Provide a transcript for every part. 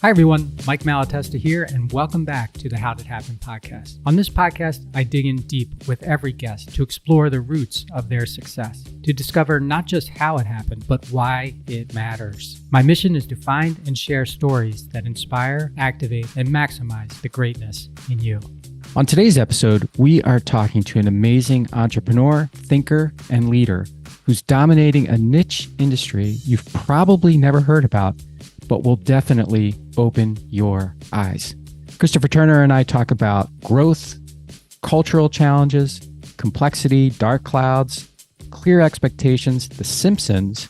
Hi, everyone. Mike Malatesta here, and welcome back to the How Did Happen podcast. On this podcast, I dig in deep with every guest to explore the roots of their success, to discover not just how it happened, but why it matters. My mission is to find and share stories that inspire, activate, and maximize the greatness in you. On today's episode, we are talking to an amazing entrepreneur, thinker, and leader who's dominating a niche industry you've probably never heard about, but will definitely open your eyes. Christopher Turner and I talk about growth, cultural challenges, complexity, dark clouds, clear expectations, The Simpsons,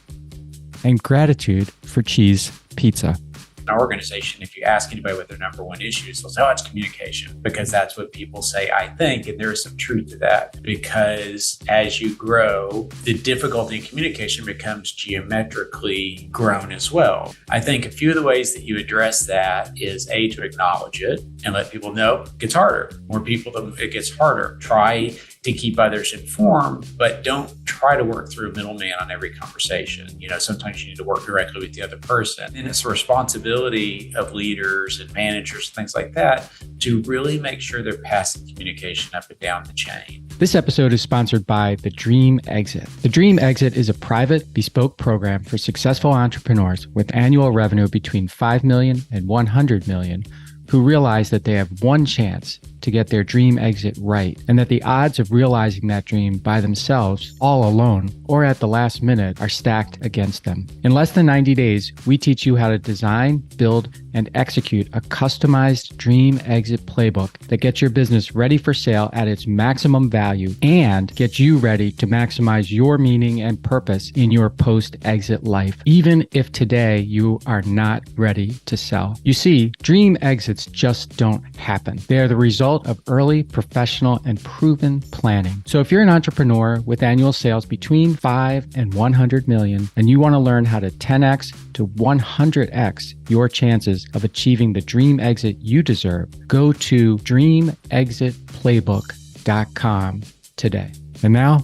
and gratitude for cheese pizza. In our organization, if you ask anybody what their number one issue is, they'll say, it's communication, because that's what people say, I think. And there is some truth to that, because as you grow, the difficulty in communication becomes geometrically grown as well. I think a few of the ways that you address that is A, to acknowledge it and let people know it gets harder. More people, it gets harder. Try to keep others informed, but don't try to work through a middleman on every conversation. Sometimes you need to work directly with the other person. And it's a responsibility of leaders and managers, things like that, to really make sure they're passing communication up and down the chain. This episode is sponsored by The Dream Exit. The Dream Exit is a private, bespoke program for successful entrepreneurs with annual revenue between $5 million and $100 million who realize that they have one chance to get their dream exit right, and that the odds of realizing that dream by themselves, all alone, or at the last minute are stacked against them. In less than 90 days, we teach you how to design, build, and execute a customized dream exit playbook that gets your business ready for sale at its maximum value and gets you ready to maximize your meaning and purpose in your post-exit life, even if today you are not ready to sell. You see, dream exits just don't happen. They are the result of early, professional, and proven planning. So if you're an entrepreneur with annual sales between 5 and 100 million, and you want to learn how to 10x to 100x your chances of achieving the dream exit you deserve, go to dreamexitplaybook.com today. And now,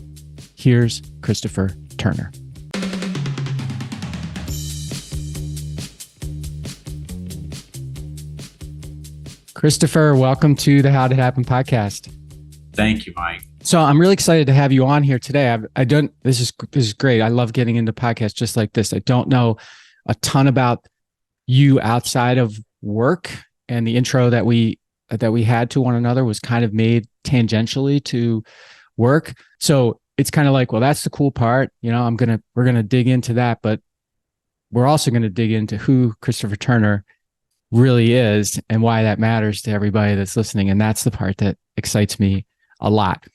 here's Christopher Turner. Christopher, welcome to the How Did Happen podcast. Thank you, Mike. So I'm really excited to have you on here today. This is great. I love getting into podcasts just like this. I don't know a ton about you outside of work, and the intro that we had to one another was kind of made tangentially to work. So it's kind of like, well, that's the cool part. We're going to dig into that, but we're also going to dig into who Christopher Turner really is and why that matters to everybody that's listening. And that's the part that excites me a lot.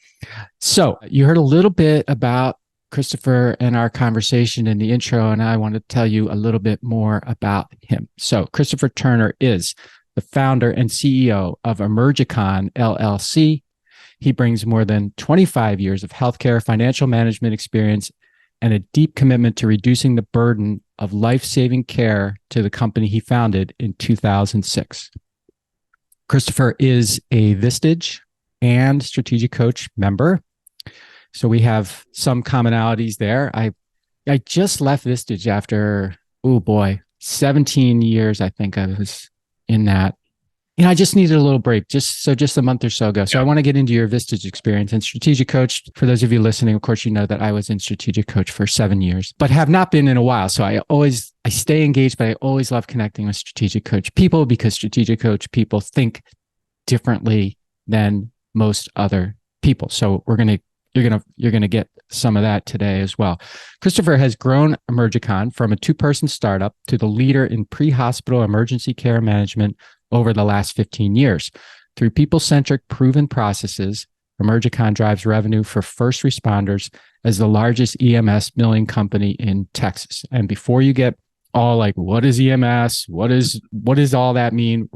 So you heard a little bit about Christopher and our conversation in the intro, and I want to tell you a little bit more about him. So Christopher Turner is the founder and CEO of EMERGICON LLC. He brings more than 25 years of healthcare financial management experience and a deep commitment to reducing the burden of life-saving care to the company he founded in 2006. Christopher is a Vistage and Strategic Coach member, so we have some commonalities there. I just left Vistage after, 17 years, I think I was in that. I just needed a little break, just a month or so ago. So I want to get into your Vistage experience and Strategic Coach. For those of you listening, of course, you know that I was in Strategic Coach for 7 years, but have not been in a while. So I stay engaged, but I always love connecting with Strategic Coach people, because Strategic Coach people think differently than most other people. So you're gonna get some of that today as well. Christopher has grown EMERGICON from a 2-person startup to the leader in pre-hospital emergency care management over the last 15 years. Through people-centric proven processes, EMERGICON drives revenue for first responders as the largest EMS billing company in Texas. And before you get all like, what is EMS? What does all that mean?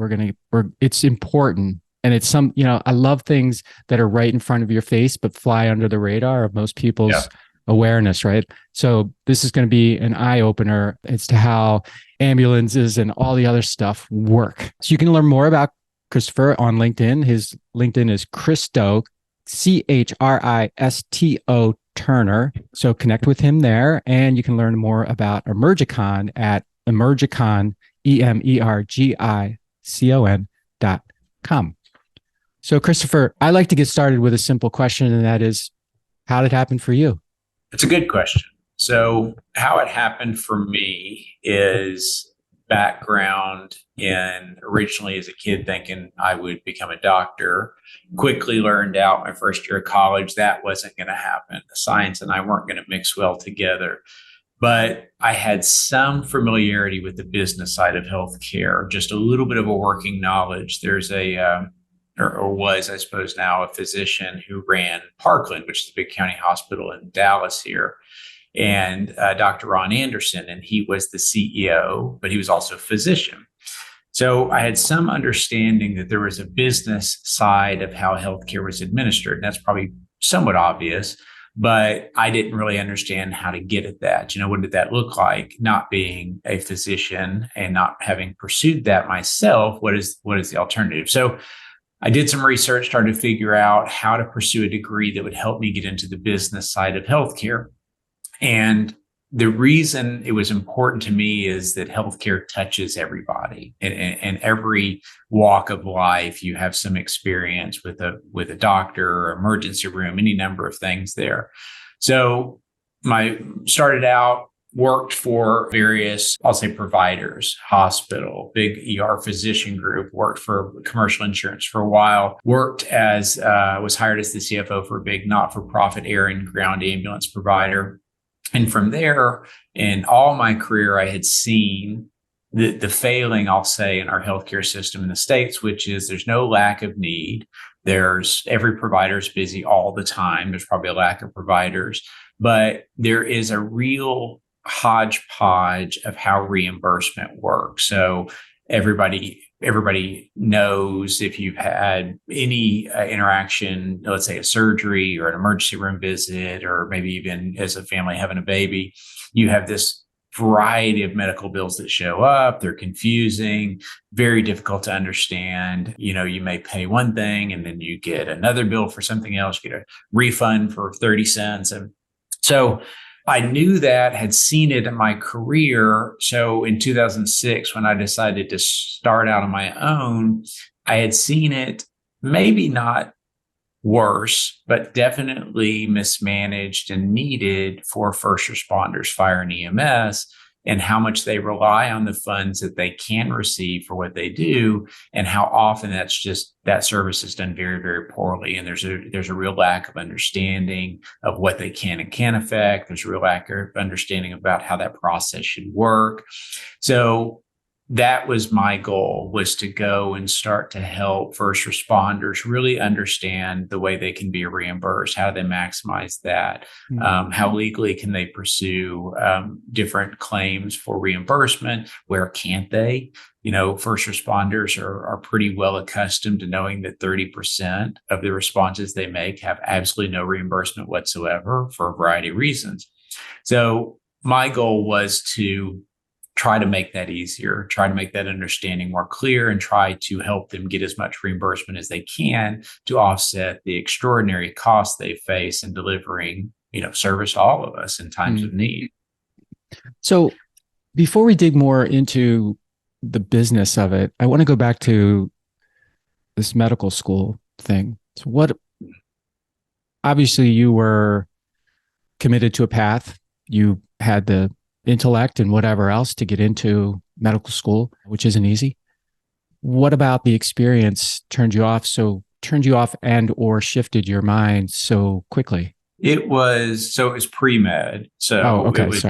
It's important. And it's I love things that are right in front of your face, but fly under the radar of most people's awareness, right? So this is going to be an eye-opener as to how ambulances and all the other stuff work. So you can learn more about Christopher on LinkedIn. His LinkedIn is Christo, Christo Turner. So connect with him there, and you can learn more about EMERGICON at EMERGICON EMERGICON.com. So, Christopher, I like to get started with a simple question, and that is, how did it happen for you? It's a good question. So, how it happened for me is background in originally as a kid thinking I would become a doctor. Quickly learned out my first year of college that wasn't going to happen. The science and I weren't going to mix well together. But I had some familiarity with the business side of healthcare, just a little bit of a working knowledge. There's or was, I suppose now, a physician who ran Parkland, which is a big county hospital in Dallas here, and Dr. Ron Anderson, and he was the CEO, but he was also a physician. So I had some understanding that there was a business side of how healthcare was administered, and that's probably somewhat obvious, but I didn't really understand how to get at that. What did that look like? Not being a physician and not having pursued that myself, what is the alternative? So I did some research, started to figure out how to pursue a degree that would help me get into the business side of healthcare. And the reason it was important to me is that healthcare touches everybody and every walk of life. You have some experience with a doctor or emergency room, any number of things there. So started out, worked for various, I'll say, providers, hospital, big ER physician group, worked for commercial insurance for a while, was hired as the CFO for a big not-for-profit air and ground ambulance provider. And from there, in all my career, I had seen the failing, I'll say, in our healthcare system in the States, which is there's no lack of need. Every provider is busy all the time. There's probably a lack of providers, but there is a real hodgepodge of how reimbursement works. So everybody knows if you've had any interaction, let's say a surgery or an emergency room visit, or maybe even as a family having a baby, you have this variety of medical bills that show up. They're confusing, very difficult to understand. You may pay one thing and then you get another bill for something else, you get a refund for 30 cents. And so I knew that, had seen it in my career. So in 2006, when I decided to start out on my own, I had seen it, maybe not worse, but definitely mismanaged and needed for first responders, fire and EMS, and how much they rely on the funds that they can receive for what they do, and how often that service is done very, very poorly. And there's a real lack of understanding of what they can and can't affect. There's a real lack of understanding about how that process should work. So that was my goal, was to go and start to help first responders really understand the way they can be reimbursed. How do they maximize that? How legally can they pursue different claims for reimbursement? Where can't they? First responders are pretty well accustomed to knowing that 30% of the responses they make have absolutely no reimbursement whatsoever for a variety of reasons. So my goal was to try to make that easier, try to make that understanding more clear, and try to help them get as much reimbursement as they can to offset the extraordinary costs they face in delivering, service to all of us in times of need. So before we dig more into the business of it, I want to go back to this medical school thing. So obviously you were committed to a path. You had the intellect and whatever else to get into medical school, which isn't easy. What about the experience turned you off and or shifted your mind so quickly? It was pre-med. So okay. It was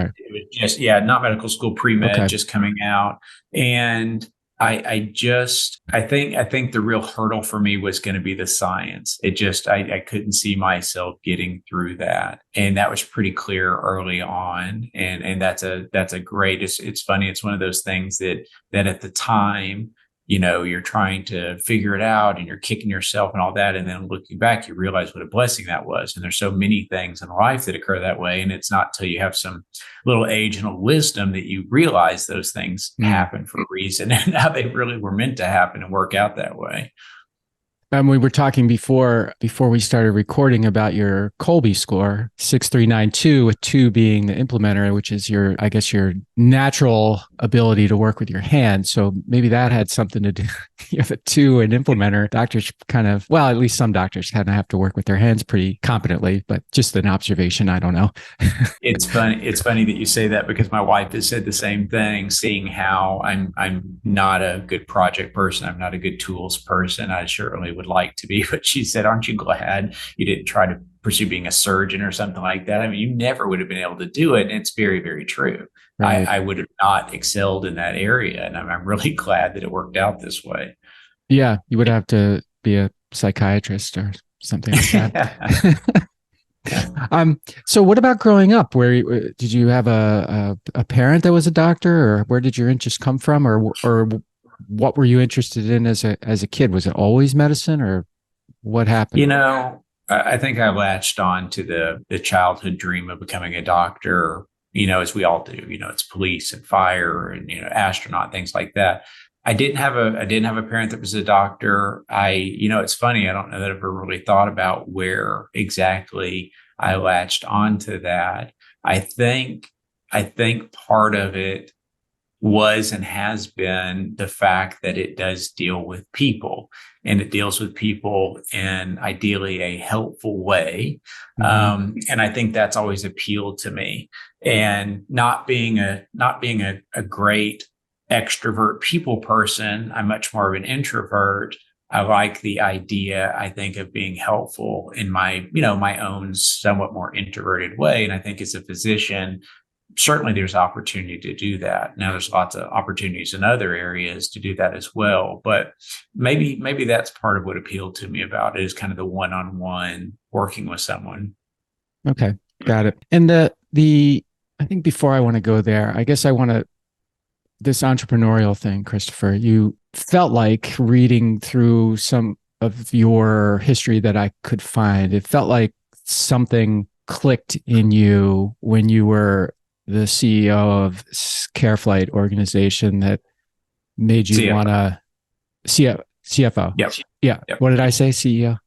just, not medical school, pre-med, just coming out. And I think the real hurdle for me was going to be the science. I couldn't see myself getting through that. And that was pretty clear early on. And that's a great, it's funny. It's one of those things that at the time, you're trying to figure it out and you're kicking yourself and all that. And then looking back, you realize what a blessing that was. And there's so many things in life that occur that way. And it's not till you have some little age and a wisdom that you realize those things happen for a reason and how they really were meant to happen and work out that way. We were talking before we started recording about your Colby score, 6392, with 2 being the implementer, which is I guess your natural ability to work with your hands. So maybe that had something to do. You have a 2 an implementer. Doctors well, at least some doctors kind of have to work with their hands pretty competently, but just an observation. I don't know. It's funny. It's funny that you say that because my wife has said the same thing, seeing how I'm not a good project person. I'm not a good tools person. I certainly would like to be, but she said, "Aren't you glad you didn't try to pursue being a surgeon or something like that? I mean, you never would have been able to do it." And it's very, very true. Right. I would have not excelled in that area. And I'm really glad that it worked out this way. Yeah. You would have to be a psychiatrist or something like that. So what about growing up? Where did you have a parent that was a doctor, or where did your interest come from, or what were you interested in as a kid? Was it always medicine, or what happened? I think I latched on to the childhood dream of becoming a doctor, as we all do. It's police and fire and, astronaut, things like that. I didn't have a parent that was a doctor. It's funny. I don't know that I've ever really thought about where exactly I latched onto that. I think part of it was and has been the fact that it does deal with people, and it deals with people in ideally a helpful way. Mm-hmm. And I think that's always appealed to me. And not being a great extrovert people person, I'm much more of an introvert. I like the idea, I think, of being helpful in my own somewhat more introverted way. And I think as a physician, certainly there's opportunity to do that. Now there's lots of opportunities in other areas to do that as well. But maybe that's part of what appealed to me about it, is kind of the one-on-one working with someone. Okay, got it. And I think before I want to go there, I guess this entrepreneurial thing, Christopher, you felt like, reading through some of your history that I could find, it felt like something clicked in you when you were the CEO of CareFlight organization that made you want to CFO. Yep. Yeah. Yep. What did I say? CEO?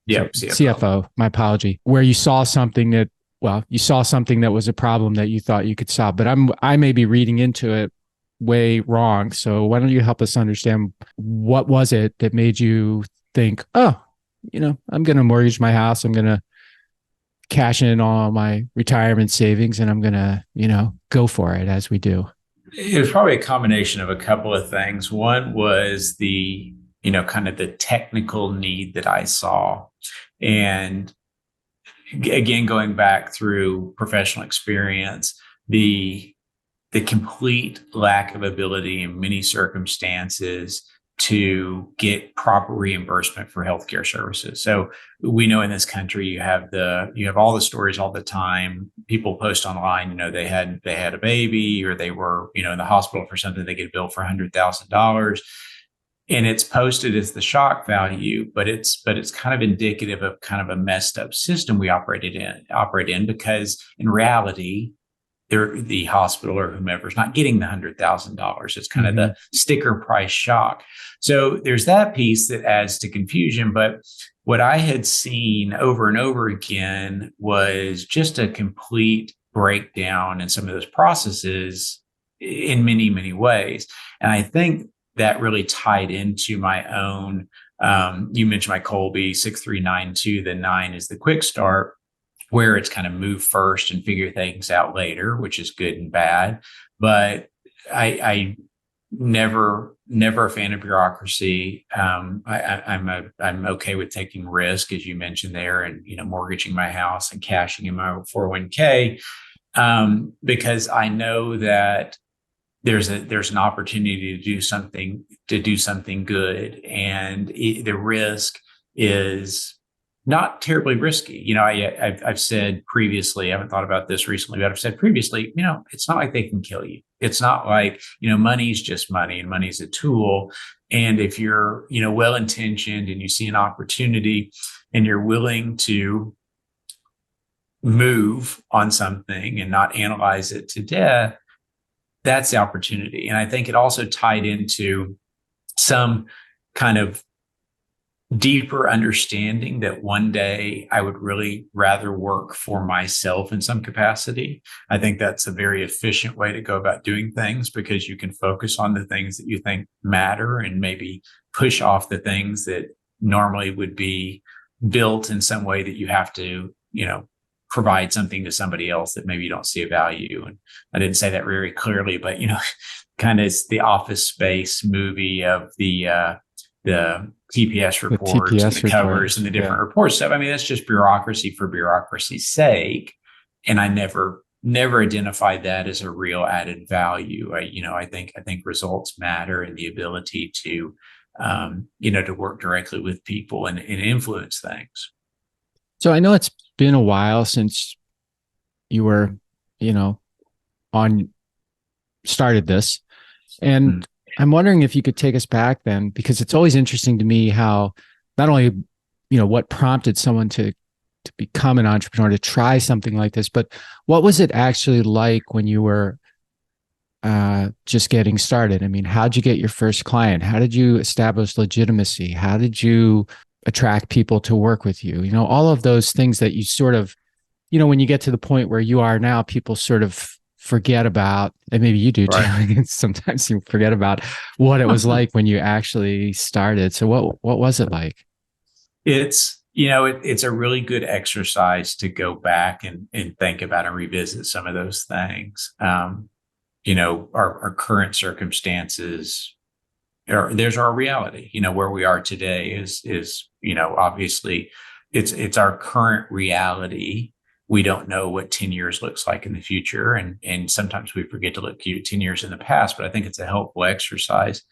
Yeah. CFO. My apology. Where you saw something that was a problem that you thought you could solve, but I may be reading into it way wrong. So why don't you help us understand, what was it that made you think, oh, I'm going to mortgage my house. I'm going to cash in all my retirement savings, and I'm going to, go for it, as we do. It was probably a combination of a couple of things. One was the, kind of the technical need that I saw. And again, going back through professional experience, the complete lack of ability in many circumstances to get proper reimbursement for healthcare services. So we know in this country, you have all the stories all the time. People post online, they had a baby, or they were, in the hospital for something, they get a bill for $100,000. And it's posted as the shock value, but it's kind of indicative of kind of a messed up system we operate in, because in reality, the hospital or whomever is not getting the $100,000. It's kind of the sticker price shock. So there's that piece that adds to confusion. But what I had seen over and over again was just a complete breakdown in some of those processes in many, many ways. And I think that really tied into my own, you mentioned my Colby 6392, the 9 is the quick start, where it's kind of move first and figure things out later, which is good and bad. But I never a fan of bureaucracy. I'm okay with taking risk, as you mentioned there, and mortgaging my house and cashing in my 401k, because I know that there's an opportunity to do something good, and the risk is not terribly risky. I've said previously, I haven't thought about this recently, but I've said previously, it's not like they can kill you. It's not like, money's just money, and money's a tool. And if you're, well-intentioned and you see an opportunity and you're willing to move on something and not analyze it to death, that's the opportunity. And I think it also tied into some kind of deeper understanding that one day I would really rather work for myself in some capacity. I think that's a very efficient way to go about doing things because you can focus on the things that you think matter and maybe push off the things that normally would be built in some way that you have to, provide something to somebody else that maybe you don't see a value. And I didn't say that very clearly, but, kind of it's the Office Space movie of the TPS The reports and TPS the covers reports. and the different reports stuff. I mean, that's just bureaucracy for bureaucracy's sake. And I never identified that as a real added value. I think results matter and the ability to, to work directly with people and influence things. So I know it's been a while since you were, started this. And I'm wondering if you could take us back then, because it's always interesting to me how not only, what prompted someone to become an entrepreneur, to try something like this, but what was it actually like when you were just getting started? I mean, how'd you get your first client? How did you establish legitimacy? How did you attract people to work with you? All of those things that you sort of, when you get to the point where you are now, people sort of forget about, and maybe you do too. Right. Sometimes you forget about what it was like when you actually started. So what was it like? It's a really good exercise to go back and think about and revisit some of those things. Our current circumstances, there's our reality. Where we are today is obviously it's our current reality. We don't know what 10 years looks like in the future. And sometimes we forget to look 10 years in the past, but I think it's a helpful exercise.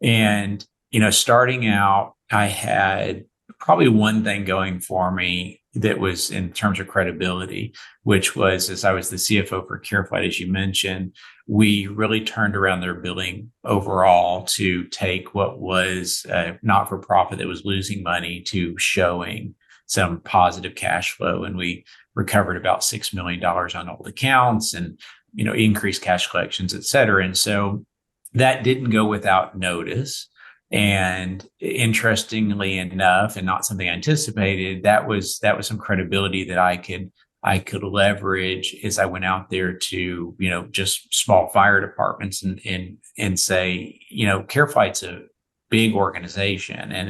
And, starting out, I had probably one thing going for me that was in terms of credibility, which was as I was the CFO for CareFlight, as you mentioned, we really turned around their billing overall to take what was not for profit that was losing money to showing some positive cash flow. And we recovered about $6 million on old accounts and, increased cash collections, et cetera. And so that didn't go without notice. And interestingly enough, and not something I anticipated, that was some credibility that I could leverage as I went out there to, just small fire departments and say, CareFlight's a big organization and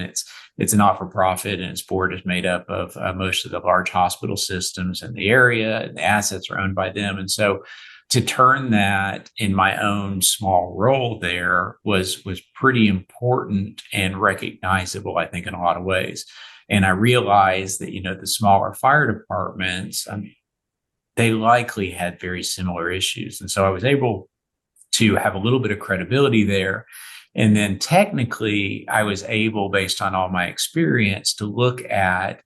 it's a not-for-profit and its board is made up of most of the large hospital systems in the area and the assets are owned by them. And so to turn that in my own small role there was pretty important and recognizable, I think, in a lot of ways. And I realized that, the smaller fire departments, they likely had very similar issues. And so I was able to have a little bit of credibility there. And then technically, I was able, based on all my experience, to look at,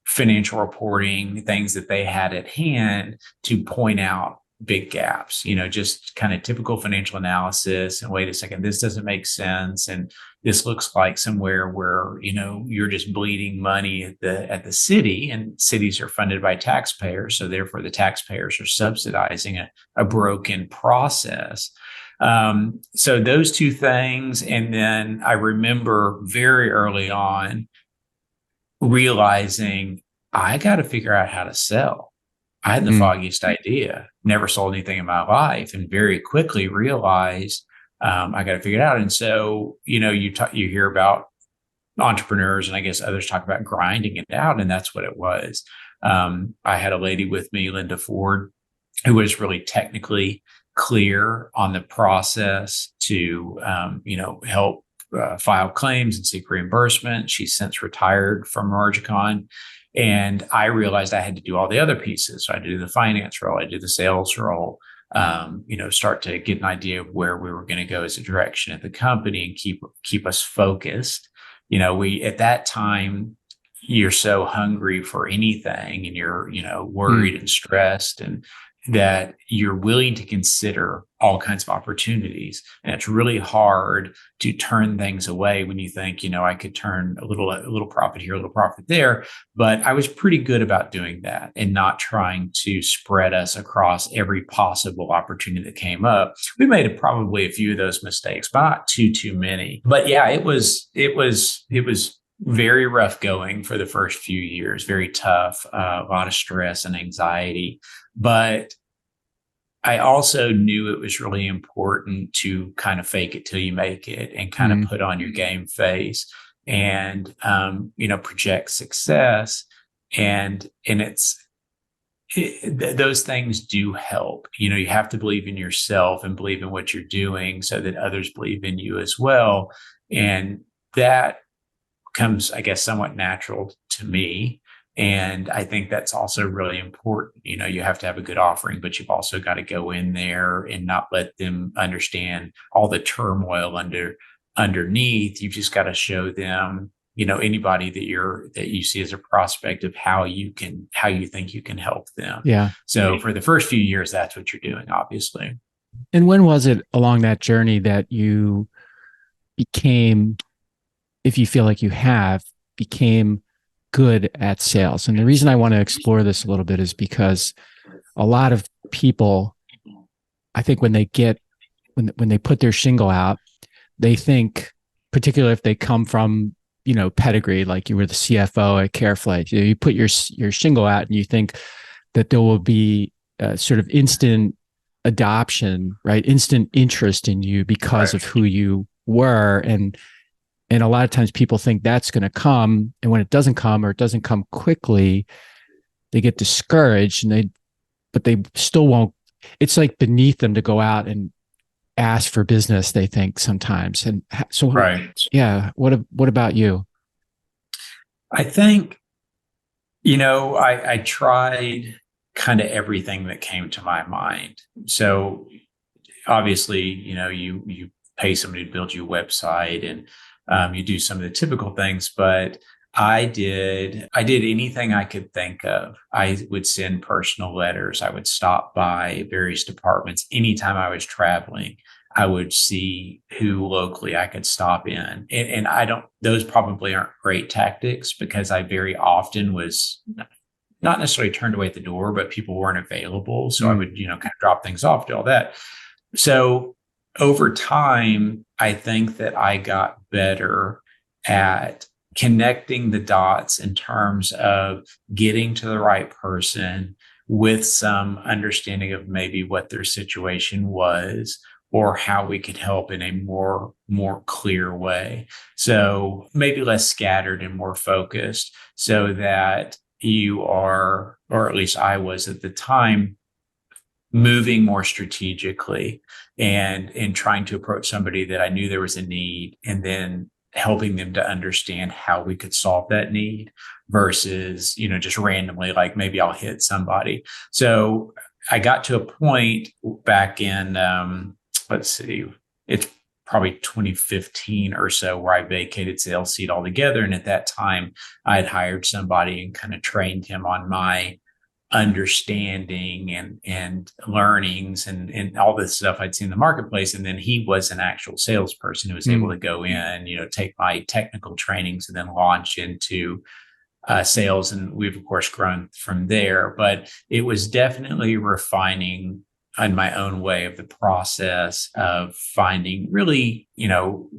financial reporting, things that they had at hand to point out big gaps, just kind of typical financial analysis. And wait a second, this doesn't make sense. And this looks like somewhere where, you're just bleeding money at the city, and cities are funded by taxpayers. So therefore the taxpayers are subsidizing a broken process. So those two things. And then I remember very early on realizing I got to figure out how to sell. I had the foggiest idea, never sold anything in my life, and very quickly realized I got to figure it out. And so, you hear about entrepreneurs, and I guess others talk about grinding it out, and that's what it was. I had a lady with me, Linda Ford, who was really technically clear on the process to, help file claims and seek reimbursement. She's since retired from EMERGICON. And I realized I had to do all the other pieces. So I had to do the finance role, I did the sales role, start to get an idea of where we were going to go as a direction at the company and keep us focused. We, at that time, you're so hungry for anything and you're, worried and stressed. And that you're willing to consider all kinds of opportunities. And it's really hard to turn things away when you think, I could turn a little profit here, a little profit there. But I was pretty good about doing that and not trying to spread us across every possible opportunity that came up. We made probably a few of those mistakes, but not too many. But yeah, it was very rough going for the first few years, very tough, a lot of stress and anxiety. But I also knew it was really important to kind of fake it till you make it and kind of put on your game face and, project success. And those things do help. You have to believe in yourself and believe in what you're doing so that others believe in you as well. And that comes, I guess, somewhat natural to me. And I think that's also really important. You have to have a good offering, but you've also got to go in there and not let them understand all the turmoil underneath. You've just got to show them, anybody that you see as a prospect of how you think you can help them. Yeah. So for the first few years, that's what you're doing, obviously. And when was it along that journey that you became, if you feel like you became good at sales? And the reason I want to explore this a little bit is because a lot of people, I think when they put their shingle out, they think, particularly if they come from, pedigree, like you were the CFO at CareFlight, you put your shingle out and you think that there will be a sort of instant adoption, right? Instant interest in you because of who you were. And a lot of times people think that's going to come. And when it doesn't come, or it doesn't come quickly, they get discouraged but they still won't. It's like beneath them to go out and ask for business, they think sometimes. And so, yeah, what about you? I think, I tried kind of everything that came to my mind. So obviously, you pay somebody to build you a website and you do some of the typical things, but I did anything I could think of. I would send personal letters. I would stop by various departments. Anytime I was traveling, I would see who locally I could stop in. And those probably aren't great tactics because I very often was not necessarily turned away at the door, but people weren't available. So I would, kind of drop things off, do all that. So over time, I think that I got better at connecting the dots in terms of getting to the right person with some understanding of maybe what their situation was or how we could help in a more clear way. So maybe less scattered and more focused so that you are, or at least I was at the time, moving more strategically and trying to approach somebody that I knew there was a need and then helping them to understand how we could solve that need versus, just randomly, like maybe I'll hit somebody. So I got to a point back in, let's see, it's probably 2015 or so where I vacated sales seat altogether. And at that time I had hired somebody and kind of trained him on my understanding and learnings and all this stuff I'd seen in the marketplace. And then he was an actual salesperson who was able to go in, take my technical trainings and then launch into sales. And we've of course grown from there, but it was definitely refining in my own way of the process of finding really,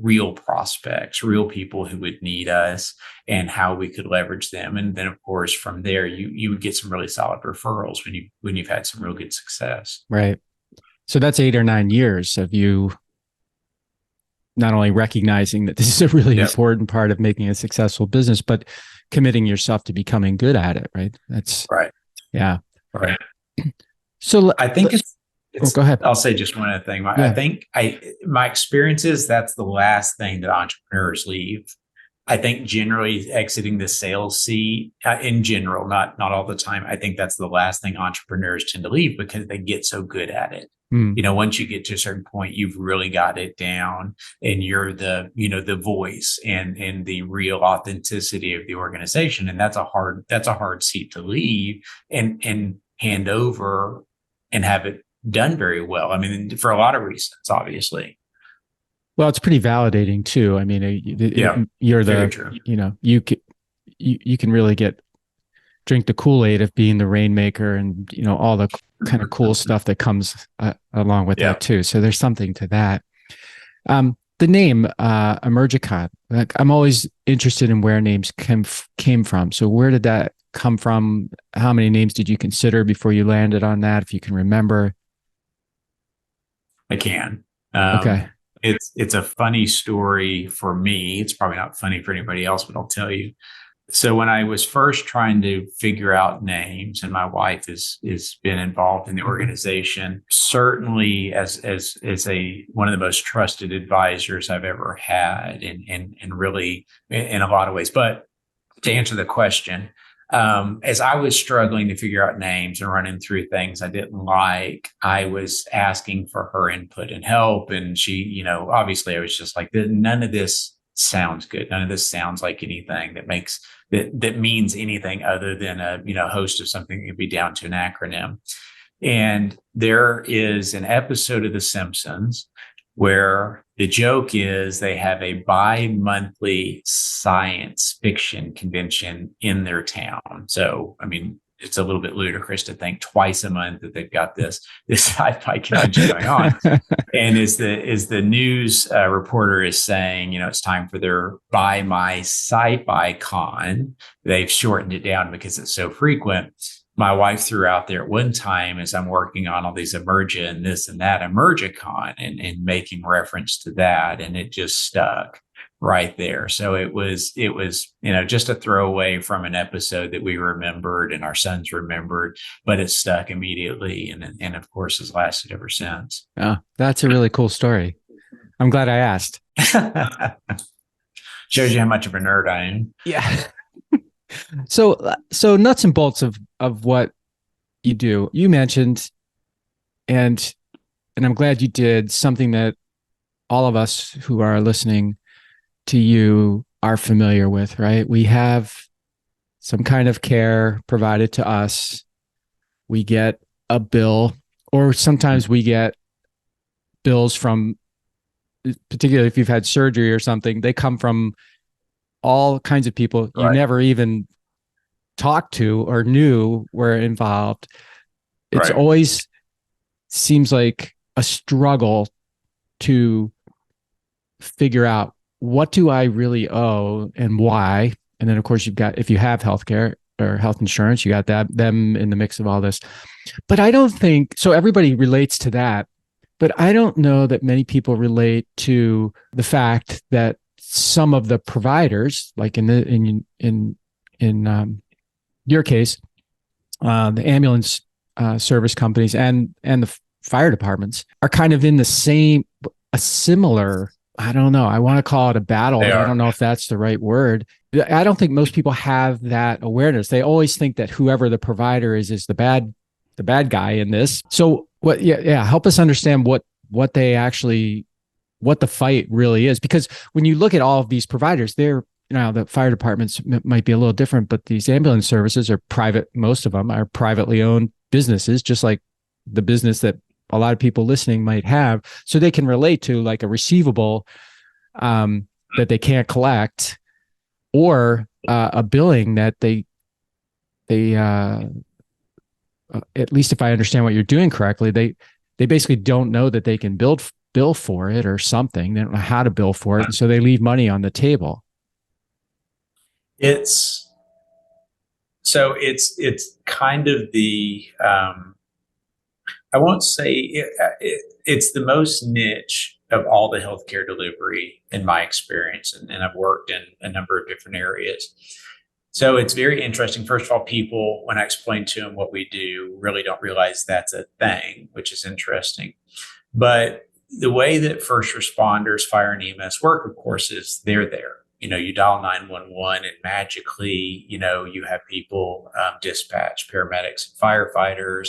real prospects, real people who would need us and how we could leverage them. And then of course, from there, you would get some really solid referrals when you've had some real good success. Right. So that's 8 or 9 years of you not only recognizing that this is a really important part of making a successful business, but committing yourself to becoming good at it. Right. That's right. Yeah. Right. So I think go ahead. I'll say just one other thing. I think my experience is that's the last thing that entrepreneurs leave. I think generally exiting the sales seat in general, not all the time. I think that's the last thing entrepreneurs tend to leave because they get so good at it. Once you get to a certain point, you've really got it down and you're the voice and the real authenticity of the organization. And that's a hard seat to leave and hand over and have it done very well. I mean, for a lot of reasons, obviously. Well, it's pretty validating too. I mean, you're very the, true. you can really drink the Kool-Aid of being the rainmaker and, all the kind of cool stuff that comes along with that too. So there's something to that. The name EMERGICON, like, I'm always interested in where names came from. So where did that come from? How many names did you consider before you landed on that, if you can remember? I can. Okay. It's a funny story for me. It's probably not funny for anybody else, but I'll tell you. So when I was first trying to figure out names, and my wife is been involved in the organization, certainly as one of the most trusted advisors I've ever had, and really in a lot of ways. But to answer the question, as I was struggling to figure out names and running through things I didn't like, I was asking for her input and help, and she, obviously I was just like, none of this sounds good. None of this sounds like anything that means anything other than a host of something that could be down to an acronym. And there is an episode of The Simpsons where the joke is they have a bi-monthly science fiction convention in their town. So, I mean, it's a little bit ludicrous to think twice a month that they've got this sci-fi convention going on. And as the news reporter is saying, it's time for their Buy My Sci-Fi Con, they've shortened it down because it's so frequent. My wife threw out there at one time, as I'm working on all these Emerga and this and that, EMERGICON, and making reference to that, and it just stuck right there. So it was just a throwaway from an episode that we remembered and our sons remembered, but it stuck immediately, and of course has lasted ever since. Oh, that's a really cool story. I'm glad I asked. Shows you how much of a nerd I am. Yeah. So nuts and bolts of what you do. You mentioned, and I'm glad you did, something that all of us who are listening to you are familiar with, right? We have some kind of care provided to us. We get a bill, or sometimes we get bills from, particularly if you've had surgery or something, they come from all kinds of people you never even talked to or knew were involved. It's always seems like a struggle to figure out, what do I really owe and why? And then of course if you have healthcare or health insurance, you got them in the mix of all this. But I don't think so. Everybody relates to that, but I don't know that many people relate to the fact that some of the providers, like in your case, the ambulance service companies and the fire departments are kind of in a similar, I don't know, I want to call it a battle. I don't know if that's the right word. I don't think most people have that awareness. They always think that whoever the provider is the bad guy in this. So what? Yeah. Help us understand what the fight really is, because when you look at all of these providers, the fire departments might be a little different, but these ambulance services are private. Most of them are privately owned businesses, just like the business that a lot of people listening might have. So they can relate to like a receivable that they can't collect, or a billing that they at least if I understand what you're doing correctly, they basically don't know that they can bill for it or something. They don't know how to bill for it. And so they leave money on the table. It's kind of the, I won't say it's the most niche of all the healthcare delivery in my experience. And I've worked in a number of different areas. So it's very interesting. First of all, people, when I explain to them what we do, really don't realize that's a thing, which is interesting. But the way that first responders, fire and EMS work, of course, is they're there. You dial 911 and magically, you have people dispatch, paramedics and firefighters.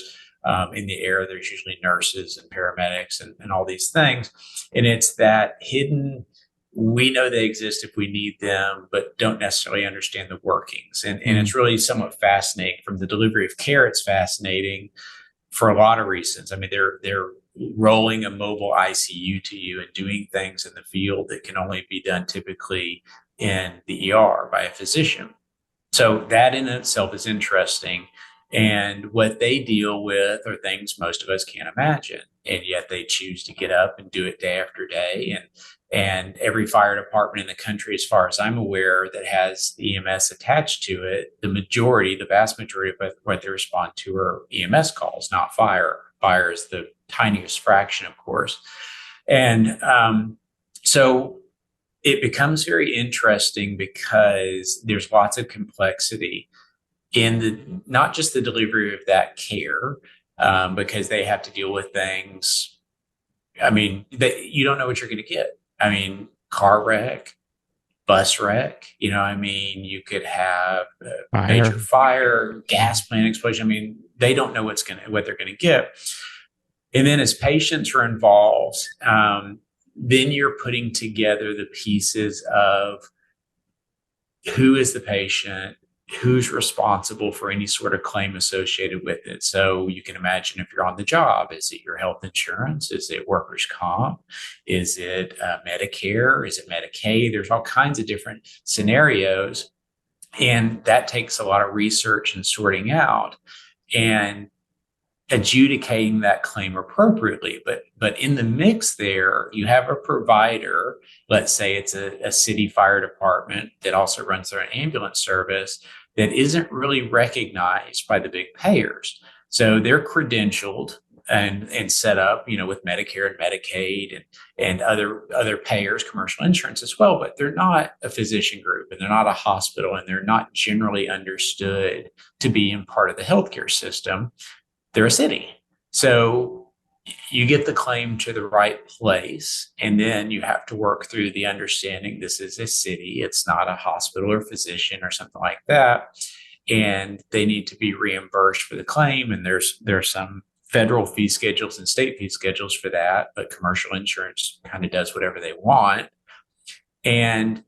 In the air, there's usually nurses and paramedics and all these things. And it's that hidden, we know they exist if we need them, but don't necessarily understand the workings. And it's really somewhat fascinating. From the delivery of care, it's fascinating. for a lot of reasons. I mean, they're rolling a mobile ICU to you and doing things in the field that can only be done typically in the ER by a physician. So that in itself is interesting. And what they deal with are things most of us can't imagine. And yet they choose to get up and do it day after day. And every fire department in the country, as far as I'm aware, that has EMS attached to it, the vast majority of what they respond to are EMS calls, not fire. Fire is the tiniest fraction, of course. And so it becomes very interesting because there's lots of complexity in not just the delivery of that care, because they have to deal with things. I mean, you don't know what you're going to get. I mean, car wreck, bus wreck, you could have a major fire, gas plant explosion. I mean, they don't know what they're going to get. And then as patients are involved, then you're putting together the pieces of who is the patient, who's responsible for any sort of claim associated with it. So you can imagine if you're on the job, is it your health insurance? Is it workers' comp? Is it Medicare? Is it Medicaid? There's all kinds of different scenarios. And that takes a lot of research and sorting out and adjudicating that claim appropriately. But in the mix there, you have a provider, let's say it's a city fire department that also runs their ambulance service, that isn't really recognized by the big payers. So they're credentialed and set up, with Medicare and Medicaid and other payers, commercial insurance as well, but they're not a physician group and they're not a hospital and they're not generally understood to be in part of the healthcare system. They're a city. So you get the claim to the right place, and then you have to work through the understanding this is a city. It's not a hospital or physician or something like that. And they need to be reimbursed for the claim. And there's some federal fee schedules and state fee schedules for that, but commercial insurance kind of does whatever they want. And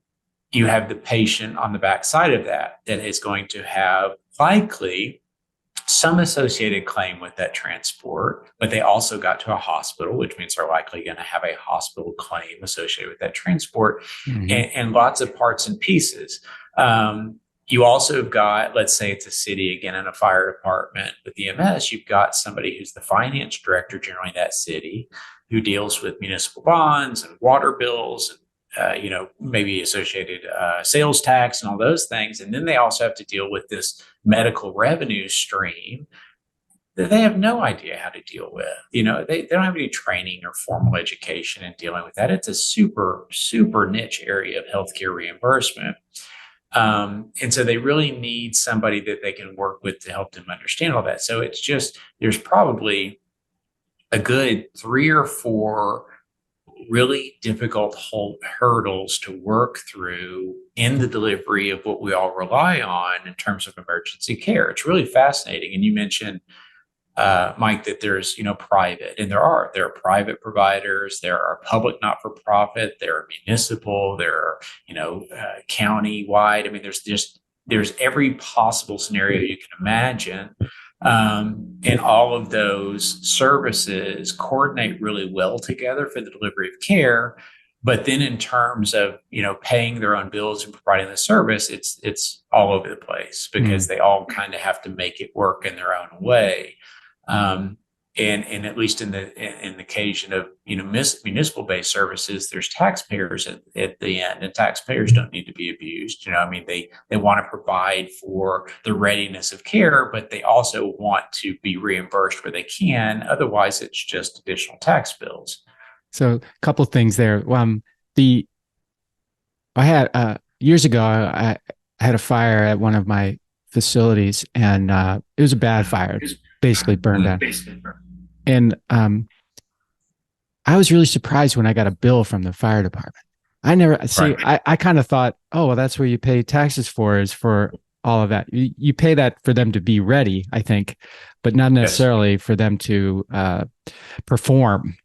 you have the patient on the backside of that is going to have likely some associated claim with that transport, but they also got to a hospital, which means they're likely going to have a hospital claim associated with that transport, and lots of parts and pieces. You also have got, let's say it's a city, again, in a fire department with EMS, you've got somebody who's the finance director generally in that city who deals with municipal bonds and water bills and maybe associated sales tax and all those things. And then they also have to deal with this medical revenue stream that they have no idea how to deal with. They don't have any training or formal education in dealing with that. It's a super, super niche area of healthcare reimbursement. And so they really need somebody that they can work with to help them understand all that. So it's just, there's probably a good 3 or 4 really difficult hurdles to work through in the delivery of what we all rely on in terms of emergency care. It's really fascinating. And you mentioned, Mike, that there's, private, and there are private providers, there are public not-for-profit, there are municipal, there are, county-wide. I mean, there's every possible scenario you can imagine. And all of those services coordinate really well together for the delivery of care. But then in terms of, paying their own bills and providing the service, it's all over the place because they all kind of have to make it work in their own way. And at least in the occasion of, municipal-based services, there's taxpayers at the end, and taxpayers don't need to be abused. They want to provide for the readiness of care, but they also want to be reimbursed where they can. Otherwise, it's just additional tax bills. So a couple of things there. I had years ago, I had a fire at one of my facilities, and it was a bad fire. It was basically burned down. And I was really surprised when I got a bill from the fire department. I kind of thought, oh, well, that's where you pay taxes for, is for all of that. You pay that for them to be ready, I think, but not necessarily for them to perform.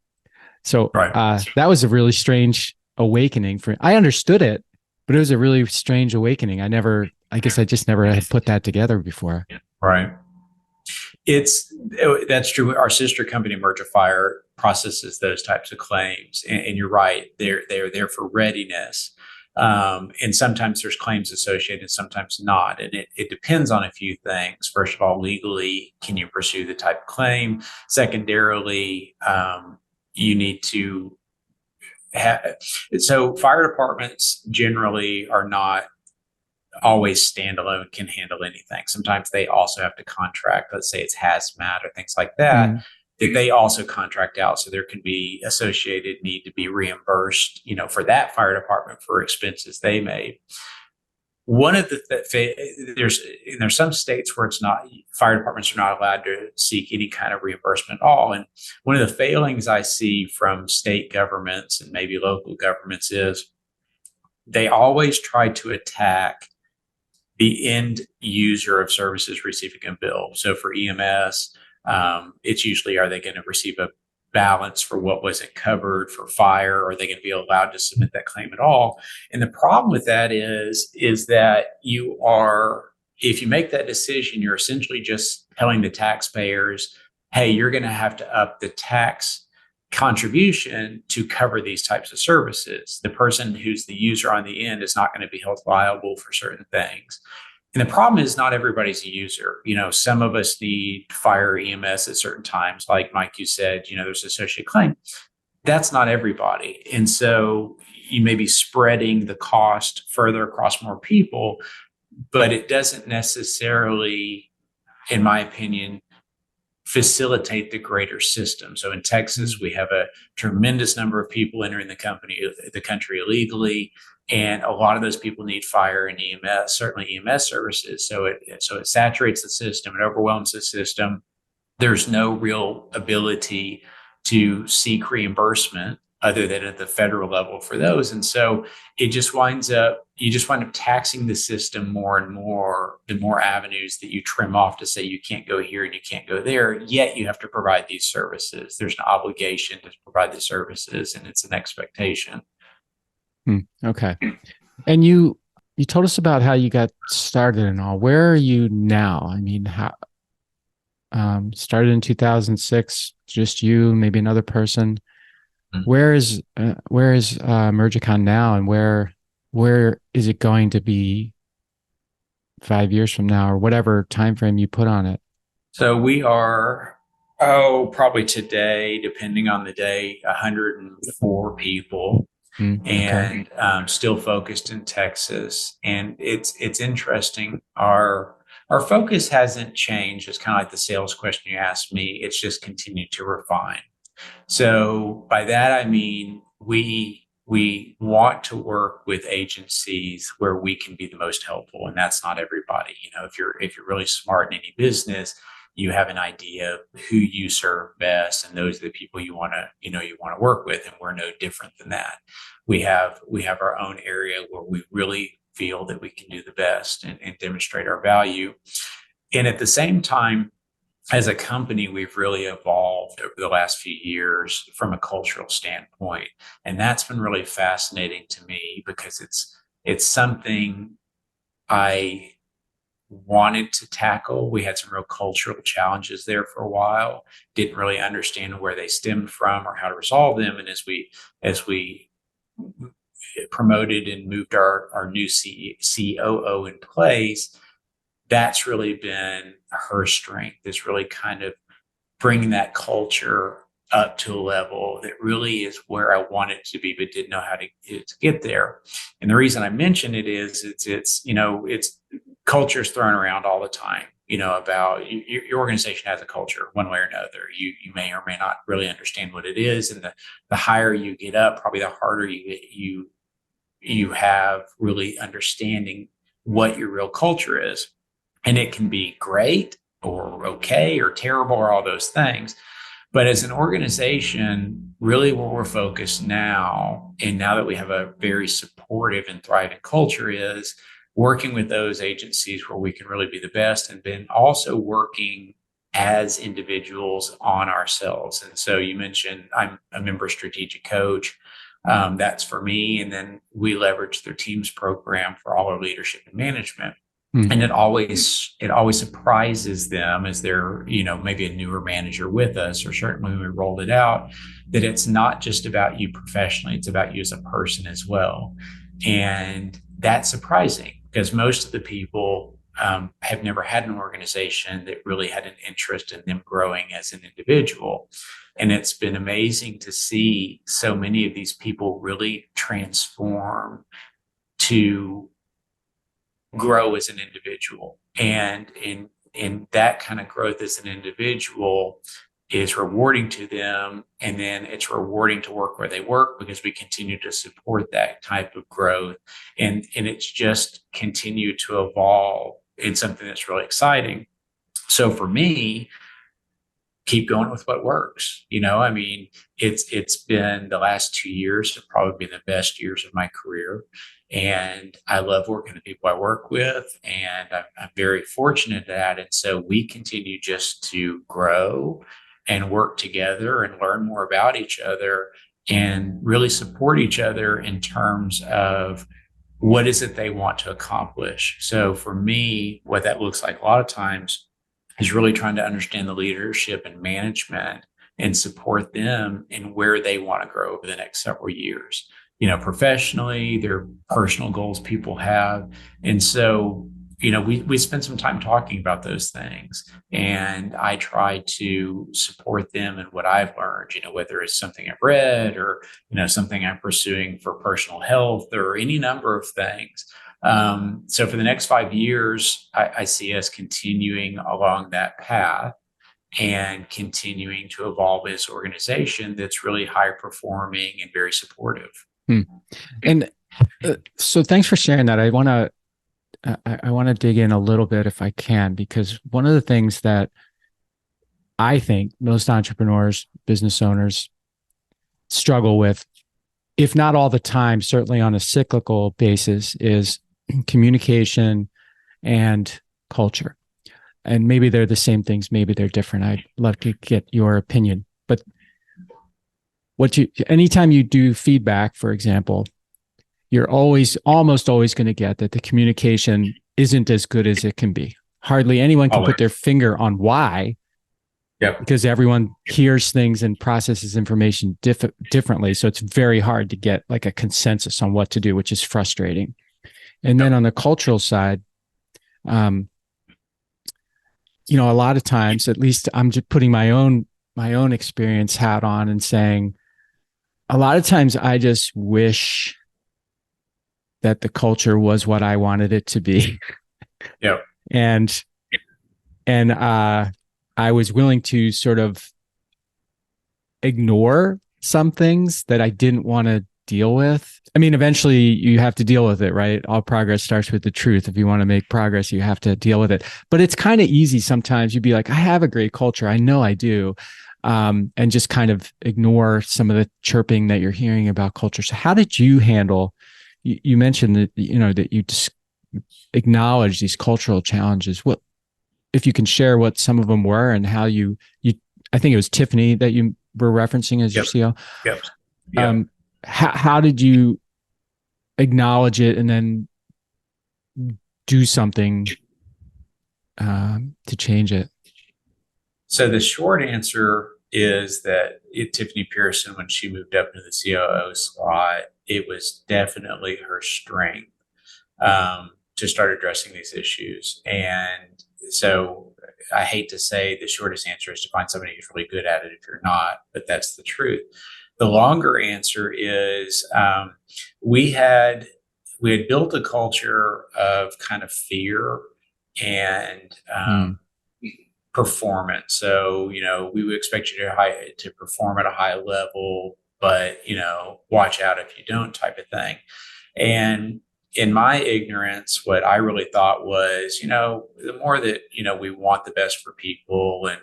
So that was a really strange awakening for me. I understood it, but it was a really strange awakening. I guess I just never had put that together before. Right. That's true. Our sister company, Emergifire, processes those types of claims, and you're right. They're there for readiness, and sometimes there's claims associated, sometimes not, and it depends on a few things. First of all, legally, can you pursue the type of claim? Secondarily, you need to have. So fire departments generally are not always standalone, can handle anything. Sometimes they also have to contract, let's say it's hazmat or things like that, that they also contract out. So there can be associated need to be reimbursed, for that fire department for expenses they made. One of there's some states where it's not, fire departments are not allowed to seek any kind of reimbursement at all. And one of the failings I see from state governments and maybe local governments is they always try to attack the end user of services receiving a bill. So for EMS, it's usually, are they going to receive a balance for what wasn't covered for fire? Are they going to be allowed to submit that claim at all? And the problem with that is that if you make that decision, you're essentially just telling the taxpayers, hey, you're going to have to up the tax contribution to cover these types of services. The person who's the user on the end is not going to be held liable for certain things. And the problem is not everybody's a user. Some of us need fire EMS at certain times. Like Mike, you said, there's associated claim. That's not everybody. And so you may be spreading the cost further across more people, but it doesn't necessarily, in my opinion, facilitate the greater system. So in Texas, we have a tremendous number of people entering the country illegally, and a lot of those people need fire and EMS, certainly EMS services. So it saturates the system, it overwhelms the system. There's no real ability to seek reimbursement other than at the federal level for those. And so you just wind up taxing the system more and more, the more avenues that you trim off to say you can't go here and you can't go there, yet you have to provide these services. There's an obligation to provide the services, and it's an expectation. Okay. And you told us about how you got started and all. Where are you now? I mean, how started in 2006, just you, maybe another person. Where is EMERGICON now, and where is it going to be 5 years from now, or whatever time frame you put on it? So we are, probably today, depending on the day, 104 people, and still focused in Texas. And it's interesting. Our focus hasn't changed. It's kind of like the sales question you asked me. It's just continued to refine. So by that, I mean, we want to work with agencies where we can be the most helpful. And that's not everybody. If you're really smart in any business, you have an idea of who you serve best, and those are the people you want to work with. And we're no different than that. We have our own area where we really feel that we can do the best and demonstrate our value. And at the same time, as a company, we've really evolved over the last few years from a cultural standpoint. And that's been really fascinating to me, because it's something I wanted to tackle. We had some real cultural challenges there for a while, didn't really understand where they stemmed from or how to resolve them. And as we promoted and moved our new COO in place, that's really been her strength, is really kind of bringing that culture up to a level that really is where I wanted it to be, but didn't know how to get there. And the reason I mention it is it's culture is thrown around all the time, about your organization has a culture one way or another. You may or may not really understand what it is. And the higher you get up, probably the harder you have really understanding what your real culture is. And it can be great or okay or terrible or all those things. But as an organization, really where we're focused now, and now that we have a very supportive and thriving culture, is working with those agencies where we can really be the best, and then also working as individuals on ourselves. And so you mentioned I'm a member strategic coach. That's for me. And then we leverage their teams program for all our leadership and management. And it always surprises them as they're, maybe a newer manager with us, or certainly when we rolled it out, that it's not just about you professionally, it's about you as a person as well. And that's surprising because most of the people have never had an organization that really had an interest in them growing as an individual. And it's been amazing to see so many of these people really transform to grow as an individual. And in that kind of growth as an individual is rewarding to them. And then it's rewarding to work where they work because we continue to support that type of growth. And it's just continued to evolve in something that's really exciting. So for me, keep going with what works. It's been the last 2 years have probably been the best years of my career. And I love working with the people I work with, and I'm very fortunate at that. And so we continue just to grow and work together and learn more about each other and really support each other in terms of what is it they want to accomplish. So for me, what that looks like a lot of times is really trying to understand the leadership and management and support them in where they want to grow over the next several years. Professionally, their personal goals people have. And so, we spend some time talking about those things, and I try to support them in what I've learned, whether it's something I've read or, something I'm pursuing for personal health or any number of things. So for the next 5 years, I see us continuing along that path and continuing to evolve as an organization that's really high performing and very supportive. And so thanks for sharing that. I want to dig in a little bit if I can, because one of the things that I think most entrepreneurs, business owners struggle with, if not all the time, certainly on a cyclical basis, is communication and culture. And maybe they're the same things, maybe they're different. I'd love to get your opinion. But anytime you do feedback, for example, you're almost always going to get that the communication isn't as good as it can be. Hardly anyone can put their finger on why. Yep. Because everyone hears things and processes information differently. So it's very hard to get like a consensus on what to do, which is frustrating. And then on the cultural side, a lot of times, at least I'm just putting my own experience hat on and saying, a lot of times I just wish that the culture was what I wanted it to be. Yeah. And I was willing to sort of ignore some things that I didn't want to deal with. I mean, eventually you have to deal with it, right? All progress starts with the truth. If you want to make progress, you have to deal with it. But it's kind of easy sometimes. You'd be like, I have a great culture. I know I do. And just kind of ignore some of the chirping that you're hearing about culture. So how did you handle, you mentioned that, that you just acknowledge these cultural challenges. What, if you can share what some of them were and how you I think it was Tiffany that you were referencing as your CEO. Yep. How did you acknowledge it and then do something to change it? So the short answer is that Tiffany Pearson, when she moved up into the COO slot, it was definitely her strength to start addressing these issues. And so I hate to say the shortest answer is to find somebody who's really good at it if you're not, but that's the truth. The longer answer is we had built a culture of kind of fear and performance. So, we would expect you to perform at a high level, but, watch out if you don't, type of thing. And in my ignorance, what I really thought was, the more that, we want the best for people and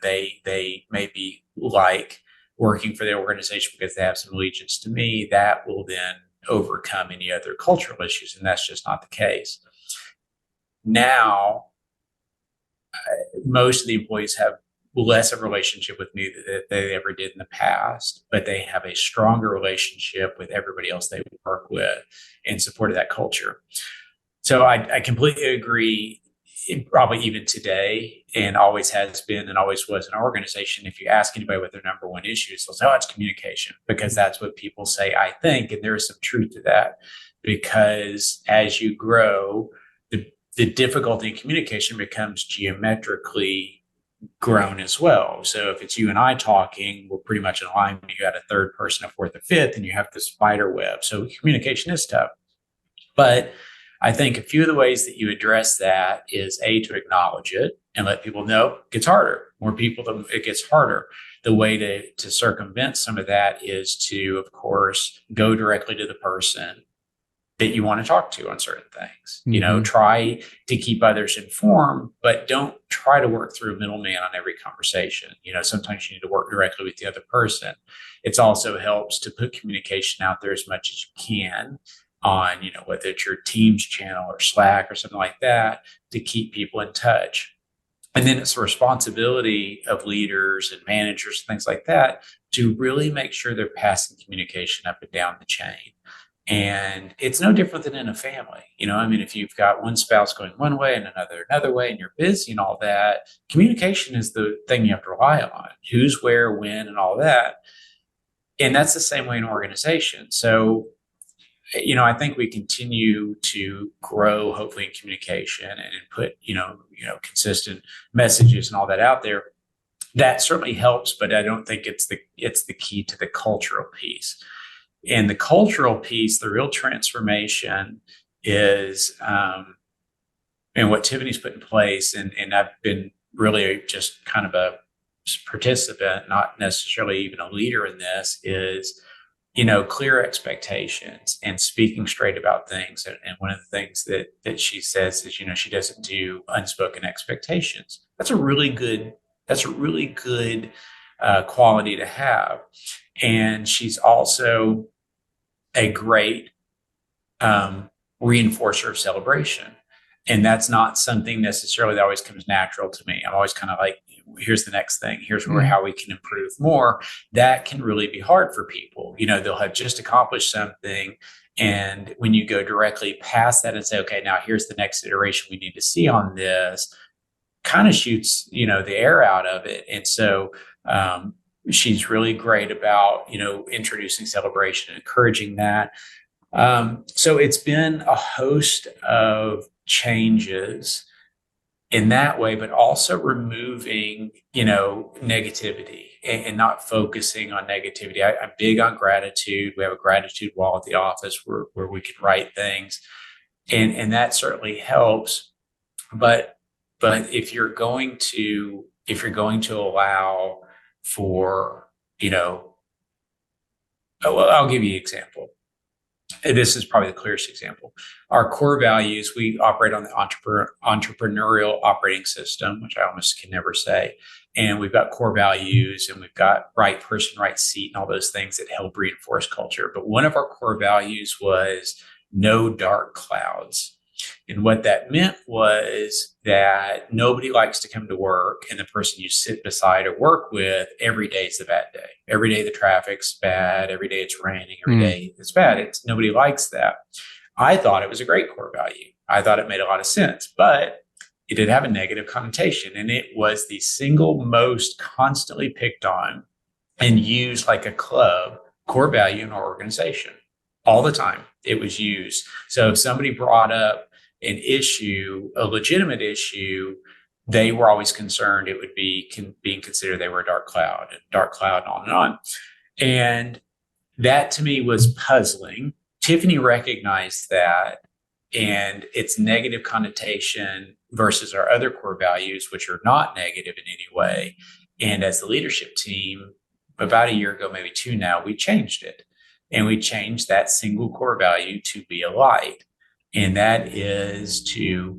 they maybe like working for the organization because they have some allegiance to me, that will then overcome any other cultural issues. And that's just not the case. Now, most of the employees have less of a relationship with me than they ever did in the past, but they have a stronger relationship with everybody else they work with in support of that culture. So I completely agree. Probably even today, and always has been and always was in our organization, if you ask anybody what their number one issue is, they'll say, oh, it's communication, because that's what people say, I think. And there is some truth to that, because as you grow, the difficulty in communication becomes geometrically grown as well. So if it's you and I talking, we're pretty much in alignment. You got a third person, a fourth, a fifth, and you have the spider web. So communication is tough. But I think a few of the ways that you address that is to acknowledge it and let people know it gets harder. More people, it gets harder. The way to circumvent some of that is to, of course, go directly to the person that you want to talk to on certain things. Mm-hmm. Try to keep others informed, but don't try to work through a middleman on every conversation. Sometimes you need to work directly with the other person. It also helps to put communication out there as much as you can on, whether it's your Teams channel or Slack or something like that, to keep people in touch. And then it's the responsibility of leaders and managers, things like that, to really make sure they're passing communication up and down the chain. And it's no different than in a family. If you've got one spouse going one way and another way, and you're busy and all that, communication is the thing you have to rely on. Who's where, when, and all that. And that's the same way in organization. So, I think we continue to grow, hopefully, in communication and put, consistent messages and all that out there. That certainly helps, but I don't think it's the key to the cultural piece. And the cultural piece, the real transformation is, and what Tiffany's put in place, and I've been really just kind of a participant, not necessarily even a leader in this, is clear expectations and speaking straight about things. And one of the things that she says is, she doesn't do unspoken expectations. That's a really good quality to have. And she's also a great reinforcer of celebration. And that's not something necessarily that always comes natural to me. I'm always kind of like, here's the next thing. Here's how we can improve more. That can really be hard for people. They'll have just accomplished something. And when you go directly past that and say, okay, now here's the next iteration we need to see on this, kind of shoots, the air out of it. And so she's really great about, introducing celebration and encouraging that. So it's been a host of changes in that way, but also removing, negativity and not focusing on negativity. I'm big on gratitude. We have a gratitude wall at the office where we can write things, and that certainly helps. But if you're going to allow for, I'll give you an example. This is probably the clearest example. Our core values, we operate on the entrepreneurial operating system, which I almost can never say. And we've got core values, and we've got right person, right seat, and all those things that help reinforce culture. But one of our core values was no dark clouds. And what that meant was that nobody likes to come to work and the person you sit beside or work with every day is a bad day. Every day the traffic's bad. Every day it's raining. Every day it's bad. Nobody likes that. I thought it was a great core value. I thought it made a lot of sense, but it did have a negative connotation. And it was the single most constantly picked on and used like a club core value in our organization. All the time it was used. So if somebody brought up an issue, a legitimate issue, they were always concerned it would be being considered they were a dark cloud, and on and on. And that to me was puzzling. Tiffany recognized that and its negative connotation versus our other core values, which are not negative in any way. And as the leadership team, about a year ago, maybe two now, we changed it. And we changed that single core value to be a light. And that is to,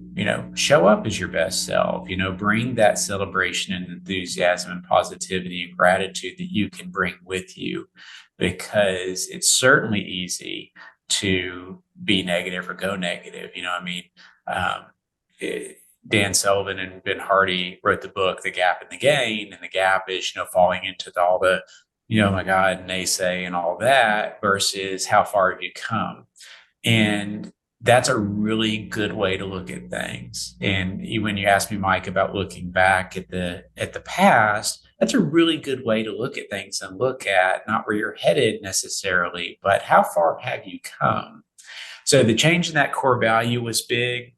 show up as your best self, bring that celebration and enthusiasm and positivity and gratitude that you can bring with you, because it's certainly easy to be negative or go negative. Dan Sullivan and Ben Hardy wrote the book, The Gap and the Gain. And the gap is, falling into all the, oh my God, naysay and all that versus how far have you come. And That's a really good way to look at things. And when you ask me, Mike, about looking back at the past, that's a really good way to look at things and look at not where you're headed necessarily, but how far have you come? So the change in that core value was big.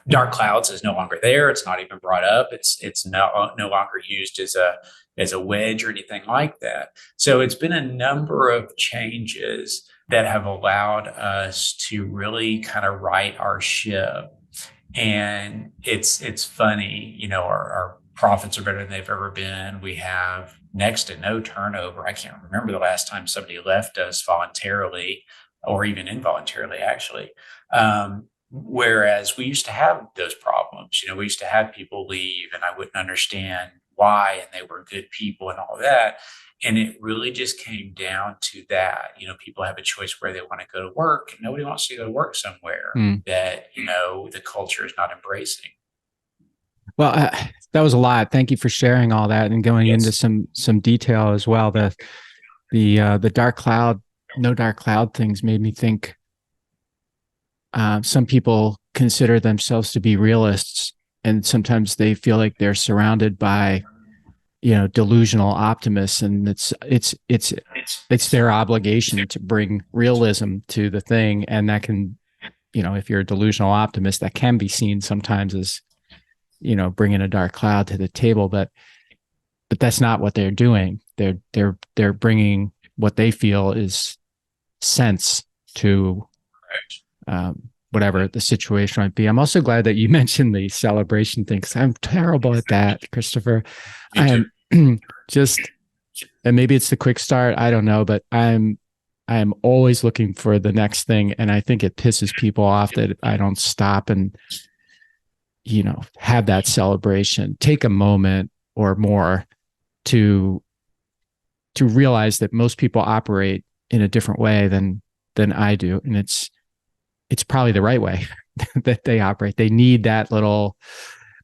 Dark clouds is no longer there. It's not even brought up. It's no longer used as a wedge or anything like that. So it's been a number of changes that have allowed us to really kind of right our ship. And it's funny, our profits are better than they've ever been. We have next to no turnover. I can't remember the last time somebody left us voluntarily or even involuntarily, actually. Whereas we used to have those problems. We used to have people leave and I wouldn't understand why, and they were good people and all that. And it really just came down to that. People have a choice where they want to go to work, and nobody wants to go to work somewhere that, the culture is not embracing. Well, that was a lot. Thank you for sharing all that and going into some detail as well. The dark cloud, no dark cloud things made me think. Some people consider themselves to be realists, and sometimes they feel like they're surrounded by, delusional optimists, and it's their obligation to bring realism to the thing. And that can, if you're a delusional optimist, that can be seen sometimes as, bringing a dark cloud to the table, but that's not what they're doing. They're bringing what they feel is sense to, whatever the situation might be. I'm also glad that you mentioned the celebration thing, because I'm terrible at that, Christopher. I am just, and maybe it's the quick start, I don't know, but I am always looking for the next thing. And I think it pisses people off that I don't stop and, have that celebration, take a moment or more to realize that most people operate in a different way than I do. And it's probably the right way that they operate. They need that little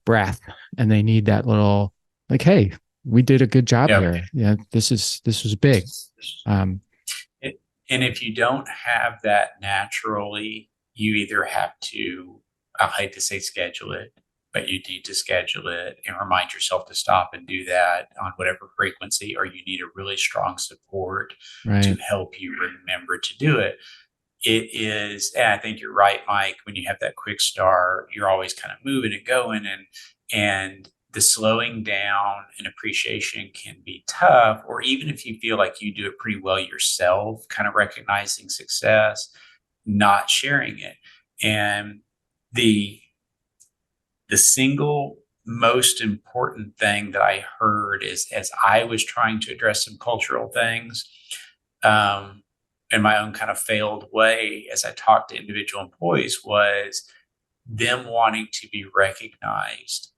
breath, and they need that little, like, hey, we did a good job here. Yeah, this was big. And if you don't have that naturally, you either have to, I hate to say schedule it, but you need to schedule it and remind yourself to stop and do that on whatever frequency, or you need a really strong support to help you remember to do it. It is, and I think you're right, Mike, when you have that quick start, you're always kind of moving and going, and the slowing down and appreciation can be tough. Or even if you feel like you do it pretty well yourself, kind of recognizing success, not sharing it. And the single most important thing that I heard is, as I was trying to address some cultural things, in my own kind of failed way, as I talked to individual employees, was them wanting to be recognized